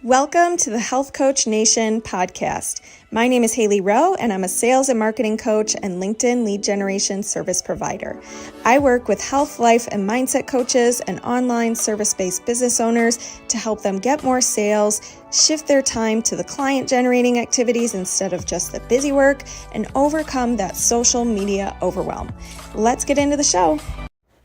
Welcome to the Health Coach Nation podcast. My name is Hailey Rowe, and I'm a sales and marketing coach and LinkedIn lead generation service provider. I work with health, life, and mindset coaches and online service-based business owners to help them get more sales, shift their time to the client-generating activities instead of just the busy work, and overcome that social media overwhelm. Let's get into the show.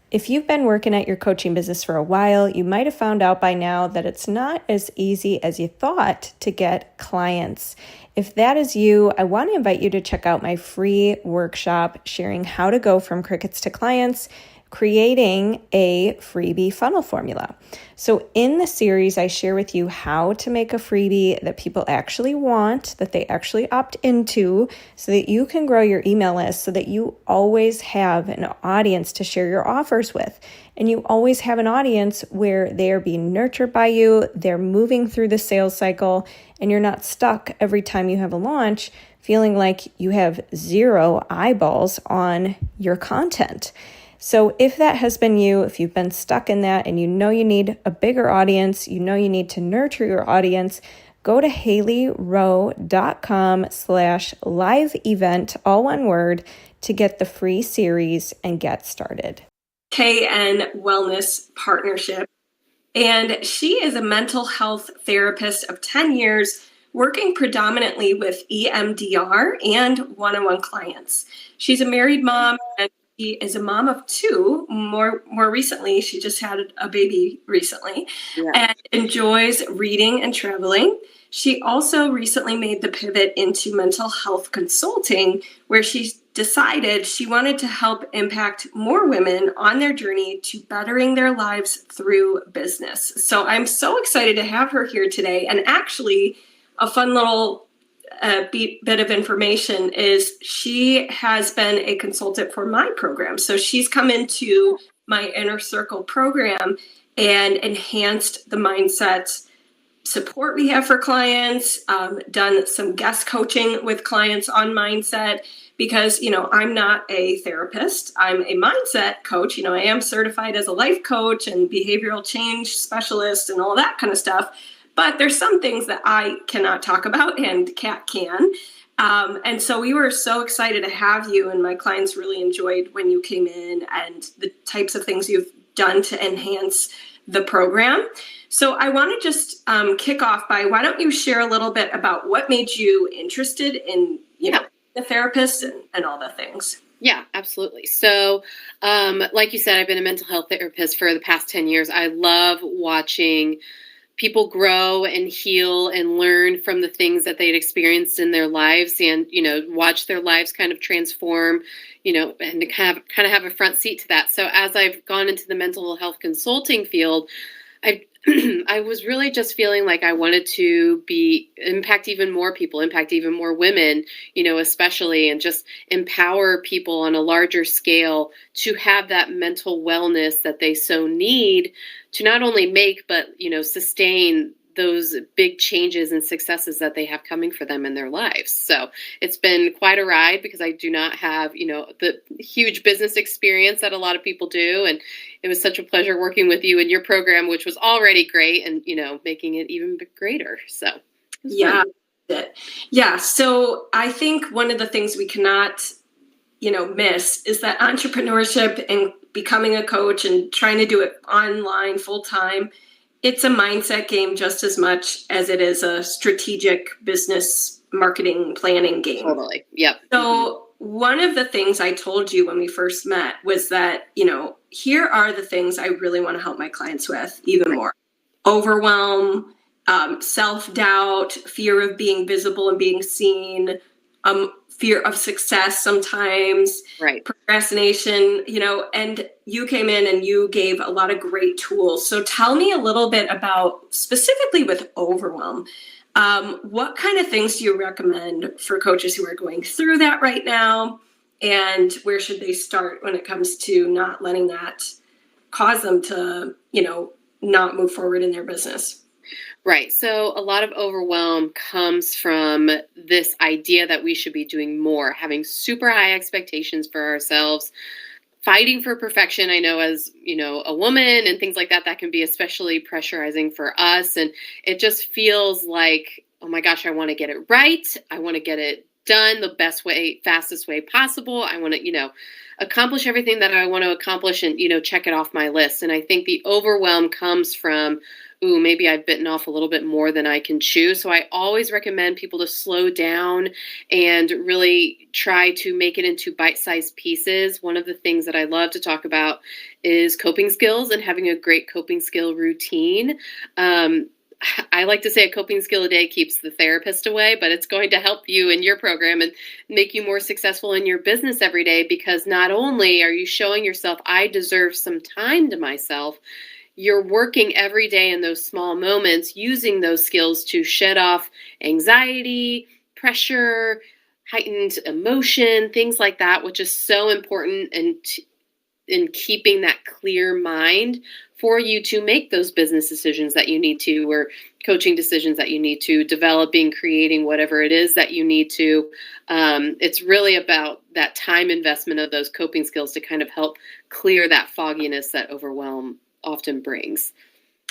If you've been working at your coaching business for a while, you might have found out by now that it's not as easy as you thought to get clients. If that is you, I want to invite you to check out my free workshop sharing how to go from crickets to clients, creating a freebie funnel formula. So in the series, I share with you how to make a freebie that people actually want, that they actually opt into, so that you can grow your email list, so that you always have an audience to share your offers with. And you always have an audience where they are being nurtured by you, they're moving through the sales cycle, and you're not stuck every time you have a launch feeling like you have zero eyeballs on your content. So if that has been you, if you've been stuck in that and you know you need a bigger audience, you know you need to nurture your audience, go to haileyrowe.com/live event, all one word, to get the free series and get started. KN Wellness Partnership. And she is a mental health therapist of 10 years, working predominantly with EMDR and one-on-one clients. She's a married mom and she is a mom of two. More recently, she just had a baby recently, and enjoys reading and traveling. She also recently made the pivot into mental health consulting, where she decided she wanted to help impact more women on their journey to bettering their lives through business. So I'm so excited to have her here today. And actually, a fun little bit of information is she has been a consultant for my program. So she's come into my Inner Circle program and enhanced the mindset support we have for clients, done some guest coaching with clients on mindset, because, I'm not a therapist. I'm a mindset coach. I am certified as a life coach and behavioral change specialist and all that kind of stuff. But there's some things that I cannot talk about and Kat can. And so we were so excited to have you, and my clients really enjoyed when you came in and the types of things you've done to enhance the program. So I want to just kick off by, why don't you share a little bit about what made you interested in, the therapist and all the things? Yeah, absolutely. So, like you said, I've been a mental health therapist for the past 10 years. I love watching people grow and heal and learn from the things that they'd experienced in their lives, and, watch their lives kind of transform, and to kind of have a front seat to that. So as I've gone into the mental health consulting field, I was really just feeling like I wanted to impact even more people, impact even more women, especially, and just empower people on a larger scale to have that mental wellness that they so need to not only make, but, sustain those big changes and successes that they have coming for them in their lives. So it's been quite a ride, because I do not have, the huge business experience that a lot of people do. And it was such a pleasure working with you in your program, which was already great, and, making it even greater. So yeah. Yeah. So I think one of the things we cannot, miss is that entrepreneurship and becoming a coach and trying to do it online full time. It's a mindset game just as much as it is a strategic business marketing planning game. Totally. Yep. So one of the things I told you when we first met was that, here are the things I really want to help my clients with even more. Overwhelm, self-doubt, fear of being visible and being seen, fear of success sometimes, right, procrastination, and you came in and you gave a lot of great tools. So tell me a little bit about, specifically with overwhelm, what kind of things do you recommend for coaches who are going through that right now? And where should they start when it comes to not letting that cause them to, not move forward in their business? Right. So a lot of overwhelm comes from this idea that we should be doing more, having super high expectations for ourselves, fighting for perfection. I know as, a woman and things like that, that can be especially pressurizing for us. And it just feels like, oh my gosh, I want to get it right. I want to get it done the best way, fastest way possible. I want to, accomplish everything that I want to accomplish and, check it off my list. And I think the overwhelm comes from, ooh, maybe I've bitten off a little bit more than I can chew. So I always recommend people to slow down and really try to make it into bite-sized pieces. One of the things that I love to talk about is coping skills and having a great coping skill routine. I like to say a coping skill a day keeps the therapist away, but it's going to help you in your program and make you more successful in your business every day, because not only are you showing yourself, I deserve some time to myself, you're working every day in those small moments, using those skills to shed off anxiety, pressure, heightened emotion, things like that, which is so important in keeping that clear mind for you to make those business decisions that you need to, or coaching decisions that you need to, developing, creating whatever it is that you need to. It's really about that time investment of those coping skills to kind of help clear that fogginess that overwhelm often brings.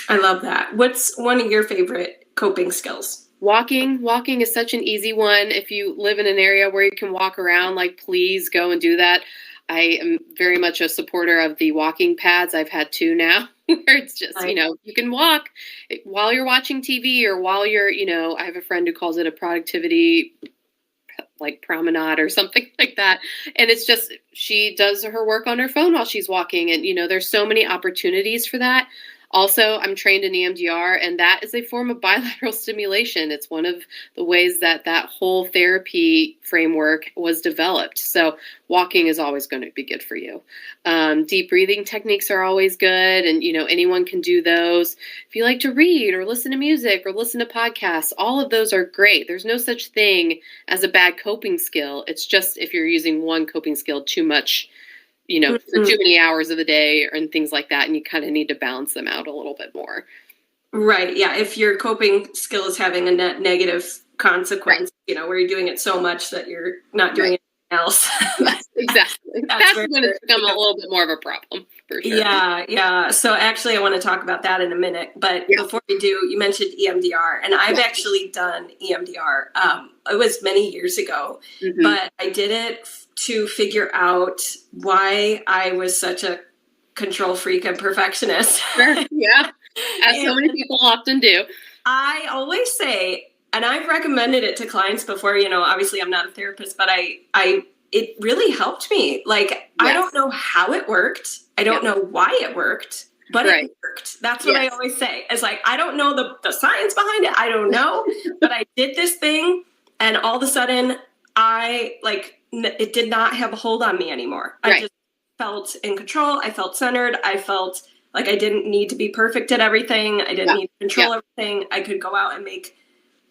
I love that. What's one of your favorite coping skills? Walking is such an easy one. If you live in an area where you can walk around, please go and do that. I am very much a supporter of the walking pads. I've had 2 now, where it's just, you can walk while you're watching TV or while you're, I have a friend who calls it a productivity promenade or something like that. And it's just, she does her work on her phone while she's walking. And, there's so many opportunities for that. Also, I'm trained in EMDR, and that is a form of bilateral stimulation. It's one of the ways that whole therapy framework was developed. So walking is always going to be good for you. Deep breathing techniques are always good, and, anyone can do those. If you like to read or listen to music or listen to podcasts, all of those are great. There's no such thing as a bad coping skill. It's just if you're using one coping skill too much, for too many hours of the day and things like that. And you kind of need to balance them out a little bit more. Right. Yeah. If your coping skill is having a net negative consequence, right, where you're doing it so much that you're not doing anything else. Yes, exactly. That's when it's become a little bit more of a problem, for sure. Yeah. Yeah. So actually, I want to talk about that in a minute. But before we do, you mentioned EMDR, and I've actually done EMDR. It was many years ago, but I did it to figure out why I was such a control freak and perfectionist. Sure. Yeah. As so many people often do. I always say, and I've recommended it to clients before, obviously I'm not a therapist, but it really helped me. I don't know how it worked. I don't know why it worked, but it worked. That's what I always say. It's I don't know the science behind it. I don't know, but I did this thing, and all of a sudden it did not have a hold on me anymore. I just felt in control. I felt centered. I felt like I didn't need to be perfect at everything. I didn't need to control everything. I could go out and make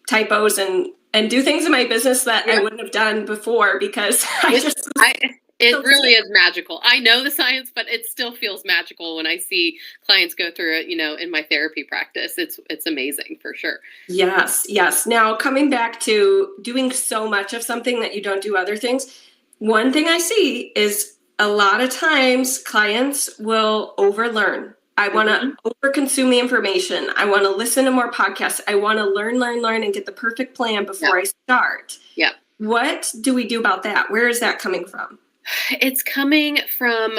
typos and do things in my business that I wouldn't have done before, because it really is magical. I know the science, but it still feels magical when I see clients go through it, in my therapy practice. It's amazing, for sure. Yes. Yes. Now, coming back to doing so much of something that you don't do other things, one thing I see is a lot of times clients will overlearn. I want to overconsume the information. I want to listen to more podcasts. I want to learn, and get the perfect plan before I start. Yeah. What do we do about that? Where is that coming from? It's coming from,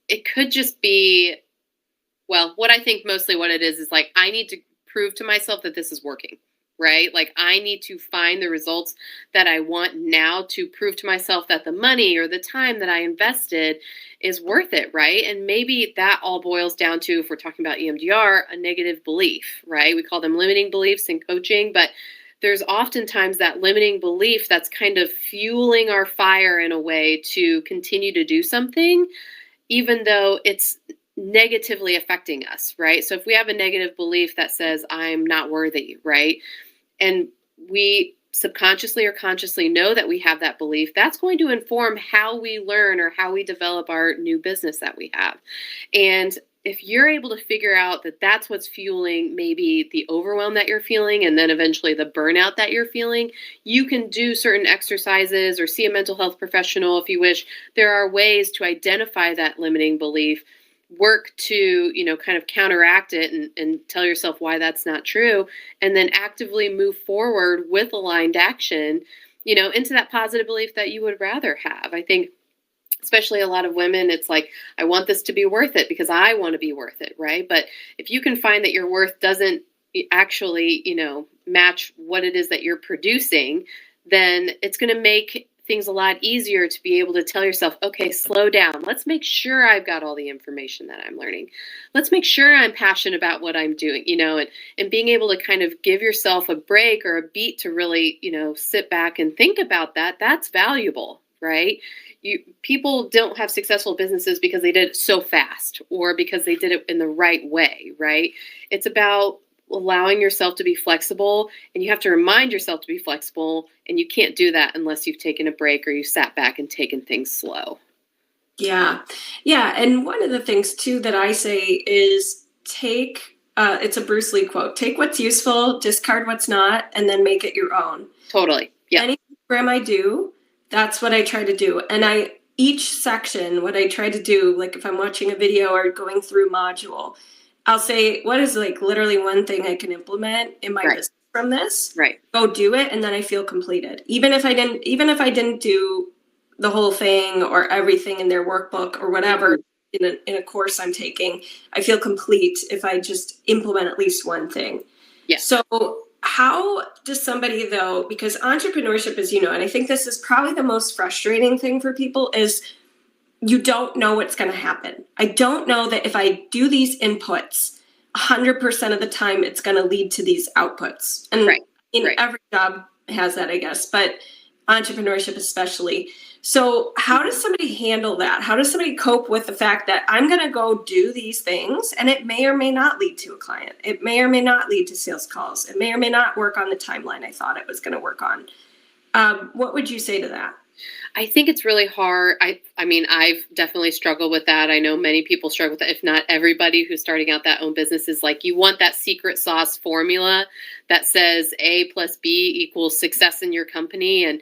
it could just be, what I think mostly what it is I need to prove to myself that this is working, right? I need to find the results that I want now to prove to myself that the money or the time that I invested is worth it, right? And maybe that all boils down to, if we're talking about EMDR, a negative belief, right? We call them limiting beliefs in coaching, but there's oftentimes that limiting belief that's kind of fueling our fire in a way to continue to do something, even though it's negatively affecting us, right? So if we have a negative belief that says, I'm not worthy, right? And we subconsciously or consciously know that we have that belief, that's going to inform how we learn or how we develop our new business that we have. And if you're able to figure out that that's what's fueling maybe the overwhelm that you're feeling and then eventually the burnout that you're feeling, you can do certain exercises or see a mental health professional if you wish. There are ways to identify that limiting belief, work to, kind of counteract it and tell yourself why that's not true, and then actively move forward with aligned action, into that positive belief that you would rather have. I think especially a lot of women, it's like, I want this to be worth it because I want to be worth it, right? But if you can find that your worth doesn't actually, match what it is that you're producing, then it's going to make things a lot easier to be able to tell yourself, okay, slow down. Let's make sure I've got all the information that I'm learning. Let's make sure I'm passionate about what I'm doing, and being able to kind of give yourself a break or a beat to really, sit back and think about that. That's valuable, right? People don't have successful businesses because they did it so fast or because they did it in the right way, right? It's about allowing yourself to be flexible, and you have to remind yourself to be flexible, and you can't do that unless you've taken a break or you sat back and taken things slow. Yeah. Yeah. And one of the things too that I say is it's a Bruce Lee quote, take what's useful, discard what's not, and then make it your own. Totally. Yeah. Any program I do, that's what I try to do. And each section, what I try to do, like if I'm watching a video or going through module, I'll say, what is like literally one thing I can implement in my business from this? Right. Go do it. And then I feel completed. Even if I didn't do the whole thing or everything in their workbook or whatever in a course I'm taking, I feel complete if I just implement at least one thing. Yeah. So how does somebody though, because entrepreneurship is, and I think this is probably the most frustrating thing for people is you don't know what's going to happen. I don't know that if I do these inputs 100% of the time, it's going to lead to these outputs. And every job has that, I guess, but entrepreneurship especially. So how does somebody handle that? How does somebody cope with the fact that I'm going to go do these things and it may or may not lead to a client? It may or may not lead to sales calls. It may or may not work on the timeline I thought it was going to work on. What would you say to that? I think it's really hard. I mean, I've definitely struggled with that. I know many people struggle with that. If not everybody who's starting out that own business is like, you want that secret sauce formula that says A plus B equals success in your company. And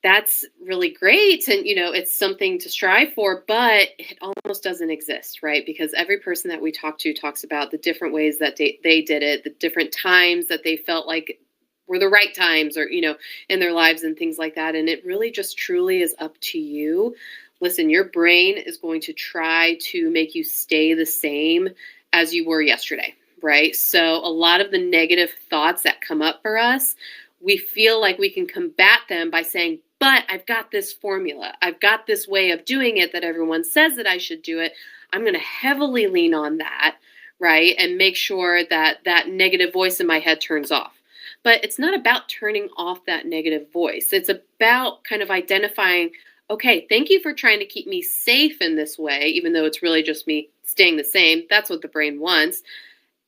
that's really great. And, it's something to strive for, but it almost doesn't exist, right? Because every person that we talk to talks about the different ways that they did it, the different times that they felt like were the right times or, in their lives and things like that. And it really just truly is up to you. Listen, your brain is going to try to make you stay the same as you were yesterday, right? So a lot of the negative thoughts that come up for us, we feel like we can combat them by saying, but I've got this formula. I've got this way of doing it that everyone says that I should do it. I'm going to heavily lean on that, right? And make sure that that negative voice in my head turns off. But it's not about turning off that negative voice. It's about kind of identifying, okay, thank you for trying to keep me safe in this way, even though it's really just me staying the same. That's what the brain wants.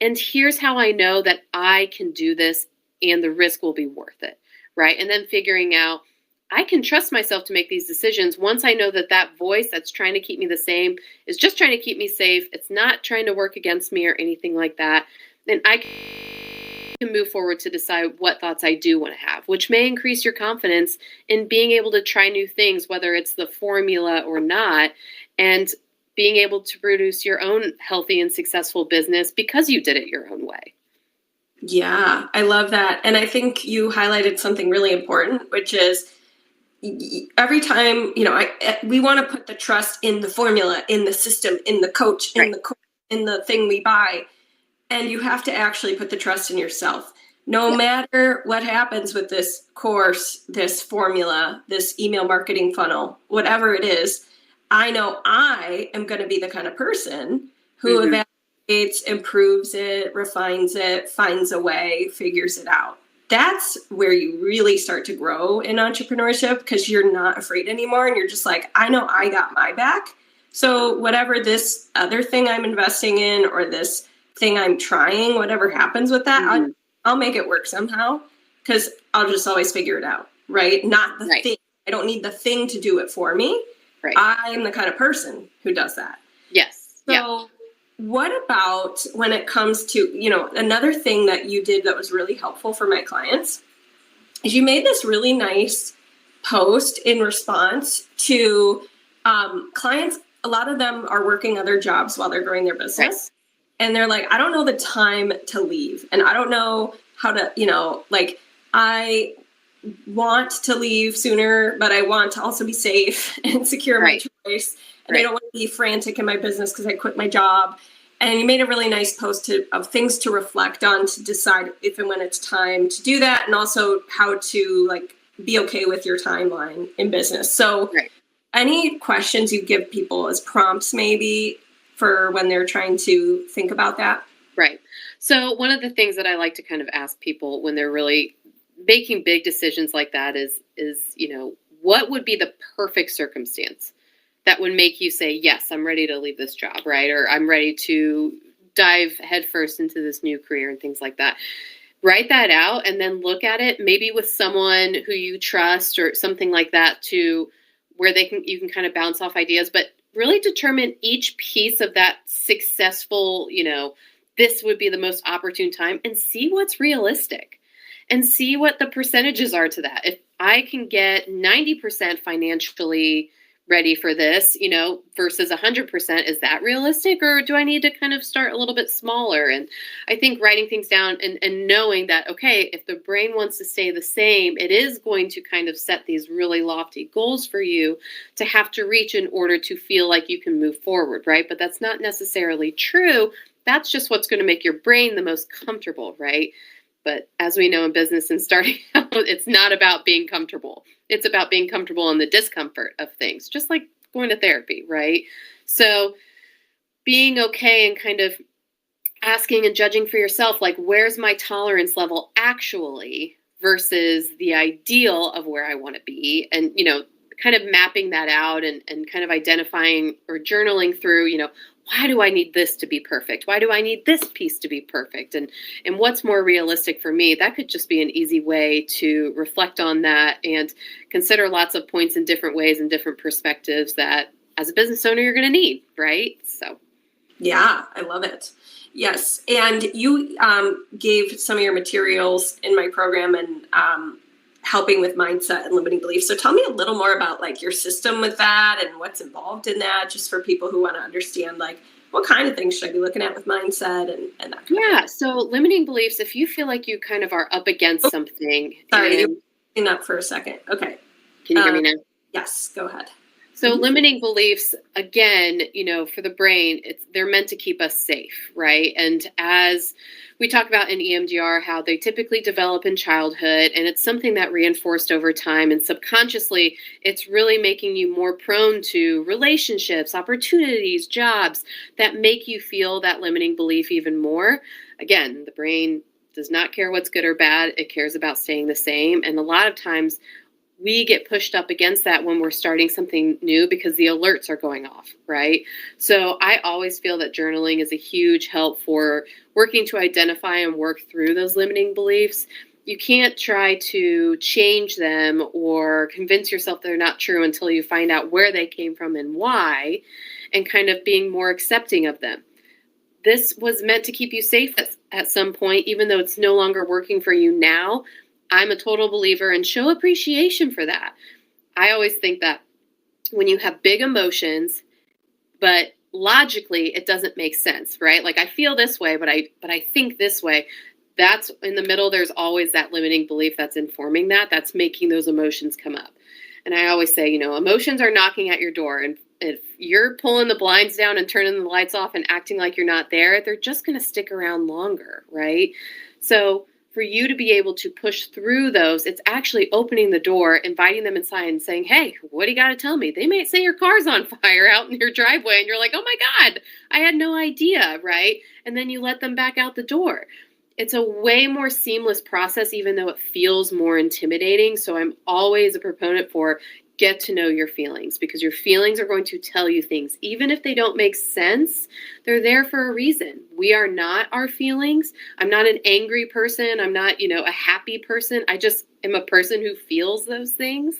And here's how I know that I can do this and the risk will be worth it, right? And then figuring out, I can trust myself to make these decisions once I know that that voice that's trying to keep me the same is just trying to keep me safe. It's not trying to work against me or anything like that. Then I can move forward to decide what thoughts I do want to have, which may increase your confidence in being able to try new things, whether it's the formula or not, and being able to produce your own healthy and successful business because you did it your own way. Yeah, I love that. And I think you highlighted something really important, which is every time, we want to put the trust in the formula, in the system, in the coach, in the thing we buy. And you have to actually put the trust in yourself. No matter what happens with this course, this formula, this email marketing funnel, whatever it is, I know I am going to be the kind of person who evaluates, improves it, refines it, finds a way, figures it out. That's where you really start to grow in entrepreneurship because you're not afraid anymore. And you're just like, I know I got my back. So whatever this other thing I'm investing in or this thing I'm trying, whatever happens with that, I'll make it work somehow because I'll just always figure it out, right? Not the thing. I don't need the thing to do it for me. Right. I'm the kind of person who does that. Yes. So What about when it comes to, another thing that you did that was really helpful for my clients is you made this really nice post in response to clients. A lot of them are working other jobs while they're growing their business. Right. And they're like, I don't know the time to leave. And I don't know how to, I want to leave sooner, but I want to also be safe and secure my choice. And I don't want to be frantic in my business because I quit my job. And you made a really nice post of things to reflect on to decide if and when it's time to do that, and also how to be okay with your timeline in business. So any questions you give people as prompts maybe for when they're trying to think about that? Right. So one of the things that I like to kind of ask people when they're really making big decisions like that is, what would be the perfect circumstance that would make you say, yes, I'm ready to leave this job, right? Or I'm ready to dive headfirst into this new career and things like that. Write that out and then look at it, maybe with someone who you trust or something like that, to where you can kind of bounce off ideas, but really determine each piece of that successful, this would be the most opportune time, and see what's realistic and see what the percentages are to that. If I can get 90% financially ready for this, versus 100%, is that realistic? Or do I need to kind of start a little bit smaller? And I think writing things down and knowing that, okay, if the brain wants to stay the same, it is going to kind of set these really lofty goals for you to have to reach in order to feel like you can move forward, right? But that's not necessarily true. That's just what's going to make your brain the most comfortable, right? But as we know in business and starting out, it's not about being comfortable. It's about being comfortable in the discomfort of things, just like going to therapy, right? So being okay and kind of asking and judging for yourself, like, where's my tolerance level actually versus the ideal of where I want to be? And, kind of mapping that out and kind of identifying or journaling through, why do I need this to be perfect? Why do I need this piece to be perfect? And what's more realistic for me? That could just be an easy way to reflect on that and consider lots of points in different ways and different perspectives that as a business owner, you're going to need, right? So. Yeah, I love it. Yes. And you gave some of your materials in my program and helping with mindset and limiting beliefs. So tell me a little more about your system with that and what's involved in that, just for people who want to understand what kind of things should I be looking at with mindset and that kind of thing. So limiting beliefs, if you feel like you kind of are up against something. Sorry, you're picking up for a second. Okay. Can you hear me now? Yes, go ahead. So limiting beliefs, again, for the brain, they're meant to keep us safe, right? And as we talk about in EMDR, how they typically develop in childhood, and it's something that reinforced over time, and subconsciously, it's really making you more prone to relationships, opportunities, jobs that make you feel that limiting belief even more. Again, the brain does not care what's good or bad. It cares about staying the same. And a lot of times, we get pushed up against that when we're starting something new because the alerts are going off, right? So I always feel that journaling is a huge help for working to identify and work through those limiting beliefs. You can't try to change them or convince yourself they're not true until you find out where they came from and why, and kind of being more accepting of them. This was meant to keep you safe at some point, even though it's no longer working for you now. I'm a total believer and show appreciation for that. I always think that when you have big emotions, but logically it doesn't make sense, right? Like I feel this way, but I think this way. That's in the middle. There's always that limiting belief that's informing that. That's making those emotions come up. And I always say, emotions are knocking at your door. And if you're pulling the blinds down and turning the lights off and acting like you're not there, they're just going to stick around longer, right? So for you to be able to push through those, it's actually opening the door, inviting them inside and saying, hey, what do you got to tell me? They might say your car's on fire out in your driveway and you're like, oh my God, I had no idea, right? And then you let them back out the door. It's a way more seamless process, even though it feels more intimidating. So I'm always a proponent for get to know your feelings, because your feelings are going to tell you things. Even if they don't make sense, they're there for a reason. We are not our feelings. I'm not an angry person. I'm not, a happy person. I just am a person who feels those things.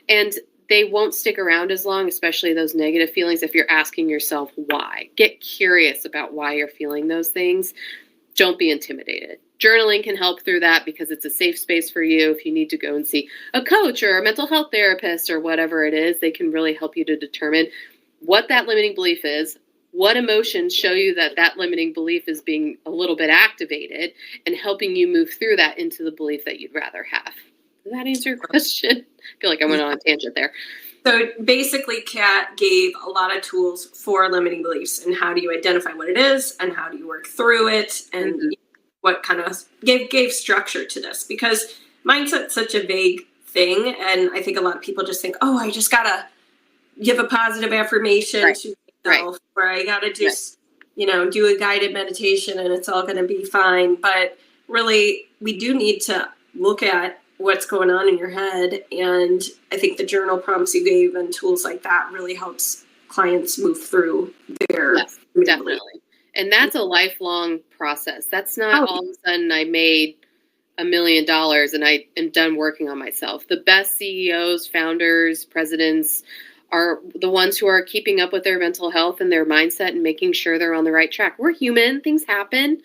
And they won't stick around as long, especially those negative feelings, if you're asking yourself why. Get curious about why you're feeling those things. Don't be intimidated. Journaling can help through that because it's a safe space for you. If you need to go and see a coach or a mental health therapist or whatever it is, they can really help you to determine what that limiting belief is, what emotions show you that that limiting belief is being a little bit activated, and helping you move through that into the belief that you'd rather have. Does that answer your question? I feel like I went on a tangent there. So basically, Kat gave a lot of tools for limiting beliefs and how do you identify what it is and how do you work through it, and what kind of gave structure to this, because mindset's such a vague thing. And I think a lot of people just think, oh, I just gotta give a positive affirmation to myself, or I gotta just, do a guided meditation and it's all gonna be fine. But really, we do need to look at what's going on in your head. And I think the journal prompts you gave and tools like that really helps clients move through their definitely. And that's a lifelong process. That's not all of a sudden I made $1 million and I am done working on myself. The best CEOs, founders, presidents are the ones who are keeping up with their mental health and their mindset and making sure they're on the right track. We're human. Things happen,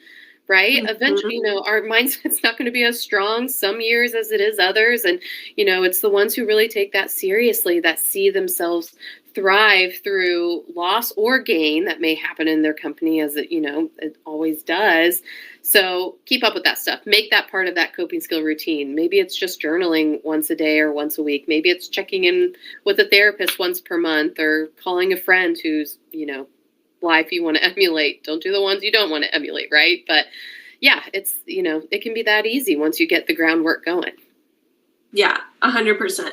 right? Eventually, our mindset's not going to be as strong some years as it is others. And, it's the ones who really take that seriously, that see themselves thrive through loss or gain that may happen in their company, as it always does. So keep up with that stuff. Make that part of that coping skill routine. Maybe it's just journaling once a day or once a week. Maybe it's checking in with a therapist once per month, or calling a friend who's, life you want to emulate. Don't do the ones you don't want to emulate, right? But yeah, it's, it can be that easy once you get the groundwork going. Yeah, 100%.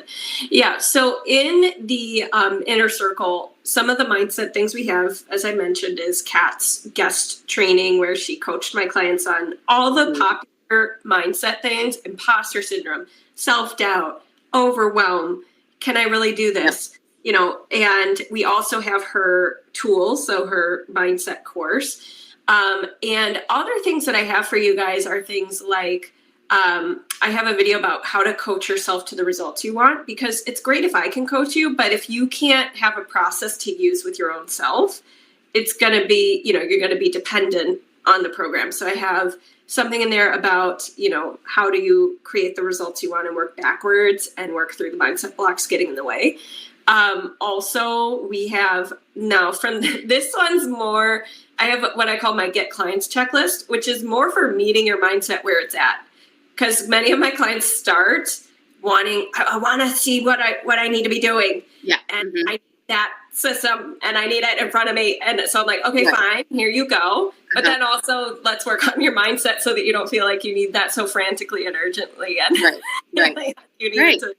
Yeah. So in the inner circle, some of the mindset things we have, as I mentioned, is Kat's guest training, where she coached my clients on all the popular mindset things: imposter syndrome, self-doubt, overwhelm. Can I really do this? And we also have her tools, so her mindset course. And other things that I have for you guys are things like, I have a video about how to coach yourself to the results you want, because it's great if I can coach you, but if you can't have a process to use with your own self, it's going to be, you're going to be dependent on the program. So I have something in there about, how do you create the results you want and work backwards and work through the mindset blocks getting in the way. Also, we have now this one's more, I have what I call my Get Clients checklist, which is more for meeting your mindset where it's at. Because many of my clients start wanting, I want to see what I need to be doing. Yeah. And I need that system and I need it in front of me. And so I'm like, okay, fine, here you go. But then also let's work on your mindset so that you don't feel like you need that so frantically and urgently. And you need to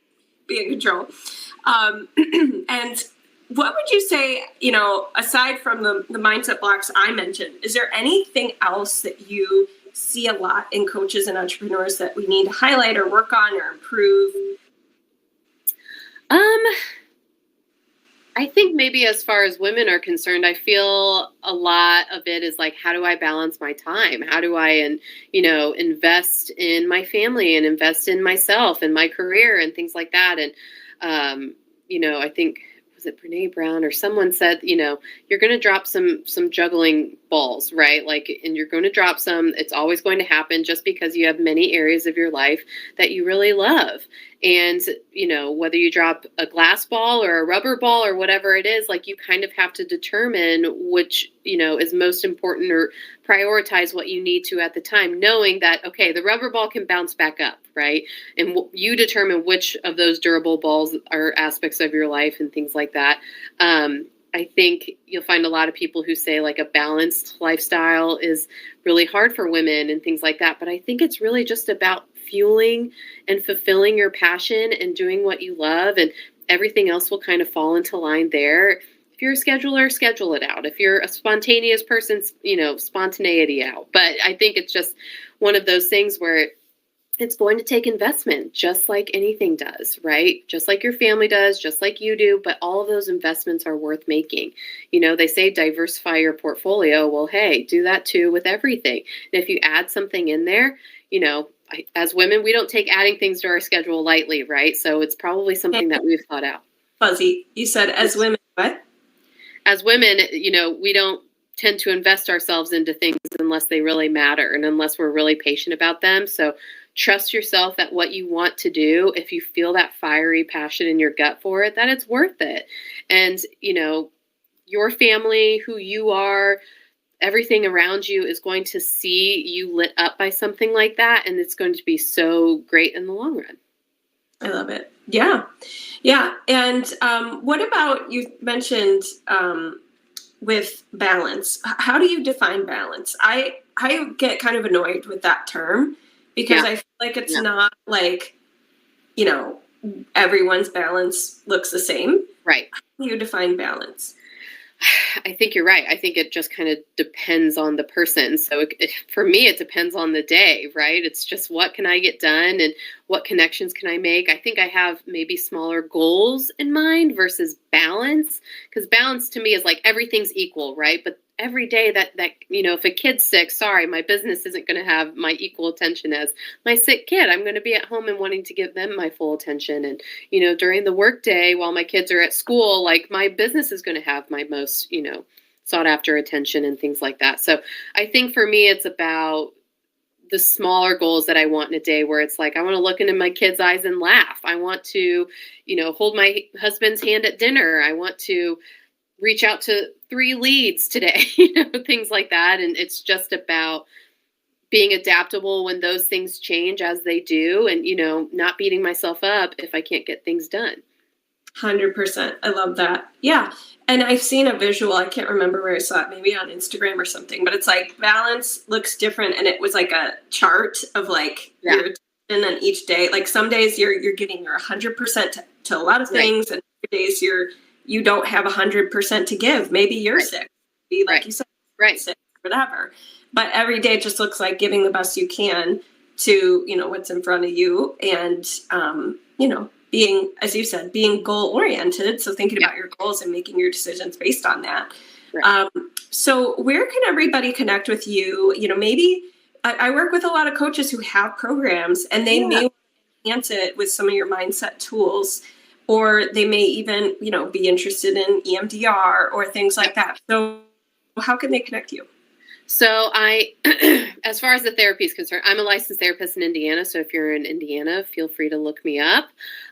be in control. And what would you say, aside from the mindset blocks I mentioned, is there anything else that you see a lot in coaches and entrepreneurs that we need to highlight or work on or improve? I think maybe as far as women are concerned, I feel a lot of it is like, how do I balance my time? How do I, invest in my family and invest in myself and my career and things like that? And, I think, was it Brene Brown or someone said, you're going to drop some juggling balls, right? And you're going to drop some, it's always going to happen just because you have many areas of your life that you really love. And, whether you drop a glass ball or a rubber ball or whatever it is, you kind of have to determine which, is most important, or prioritize what you need to at the time, knowing that, okay, the rubber ball can bounce back up, right? And you determine which of those durable balls are aspects of your life and things like that. I think you'll find a lot of people who say a balanced lifestyle is really hard for women and things like that. But I think it's really just about fueling and fulfilling your passion and doing what you love, and everything else will kind of fall into line there. If you're a scheduler, schedule it out. If you're a spontaneous person, spontaneity out. But I think it's just one of those things where it's going to take investment, just like anything does, right? Just like your family does, just like you do, but all of those investments are worth making. They say diversify your portfolio. Well, hey, do that too with everything. And if you add something in there, as women, we don't take adding things to our schedule lightly, right? So it's probably something that we've thought out. fuzzy. You said as women, what? As women, we don't tend to invest ourselves into things unless they really matter and unless we're really patient about them. So trust yourself that what you want to do, if you feel that fiery passion in your gut for it, that it's worth it. And, your family, who you are, everything around you is going to see you lit up by something like that. And it's going to be so great in the long run. I love it. Yeah. Yeah. And what about, you mentioned with balance. How do you define balance? I get kind of annoyed with that term because I feel like it's not like, everyone's balance looks the same. Right. How do you define balance? I think you're right. I think it just kind of depends on the person. So for me, it depends on the day, right? It's just what can I get done and what connections can I make? I think I have maybe smaller goals in mind versus balance, because balance to me is like everything's equal, right? But every day that if a kid's sick, sorry, my business isn't going to have my equal attention as my sick kid. I'm going to be at home and wanting to give them my full attention. And, during the workday while my kids are at school, like my business is going to have my most, sought after attention and things like that. So I think for me, it's about the smaller goals that I want in a day, where it's like, I want to look into my kids' eyes and laugh. I want to, hold my husband's hand at dinner. I want to reach out to 3 leads today, things like that. And it's just about being adaptable when those things change as they do, and, not beating myself up if I can't get things done. 100%. I love that. Yeah. And I've seen a visual, I can't remember where I saw it, maybe on Instagram or something, but it's like balance looks different. And it was like a chart of like your attention on each day. Like some days you're getting your 100% to a lot of things, and other days you don't have 100% to give. Maybe you're sick. Maybe, like you said, sick, whatever. But every day just looks like giving the best you can to, what's in front of you. And, being, as you said, being goal oriented. So thinking about your goals and making your decisions based on that. Right. So where can everybody connect with you? Maybe I work with a lot of coaches who have programs, and they may enhance it with some of your mindset tools, or they may even, be interested in EMDR or things like that. So how can they connect you? So as far as the therapy is concerned, I'm a licensed therapist in Indiana. So if you're in Indiana, feel free to look me up.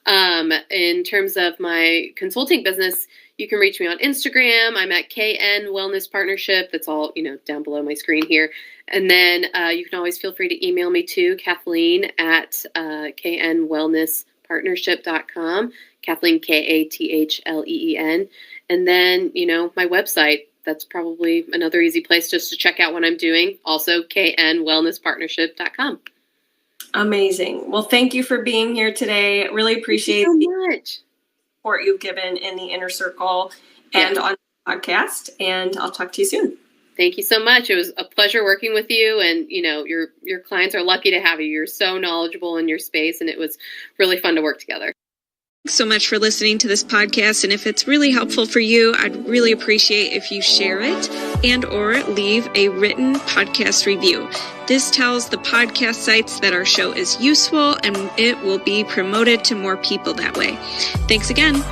In terms of my consulting business, you can reach me on Instagram. I'm at KN Wellness Partnership. That's all, down below my screen here. And then you can always feel free to email me too, Kathleen at knwellnesspartnership.com. Kathleen, Kathleen. And then, my website. That's probably another easy place just to check out what I'm doing. Also, knwellnesspartnership.com. Amazing. Well, thank you for being here today. Really appreciate the support you've given in the Inner Circle and on the podcast. And I'll talk to you soon. Thank you so much. It was a pleasure working with you. And, your clients are lucky to have you. You're so knowledgeable in your space, and it was really fun to work together. Thanks so much for listening to this podcast, and if it's really helpful for you, I'd really appreciate if you share it and or leave a written podcast review. This tells the podcast sites that our show is useful, and it will be promoted to more people that way. Thanks again.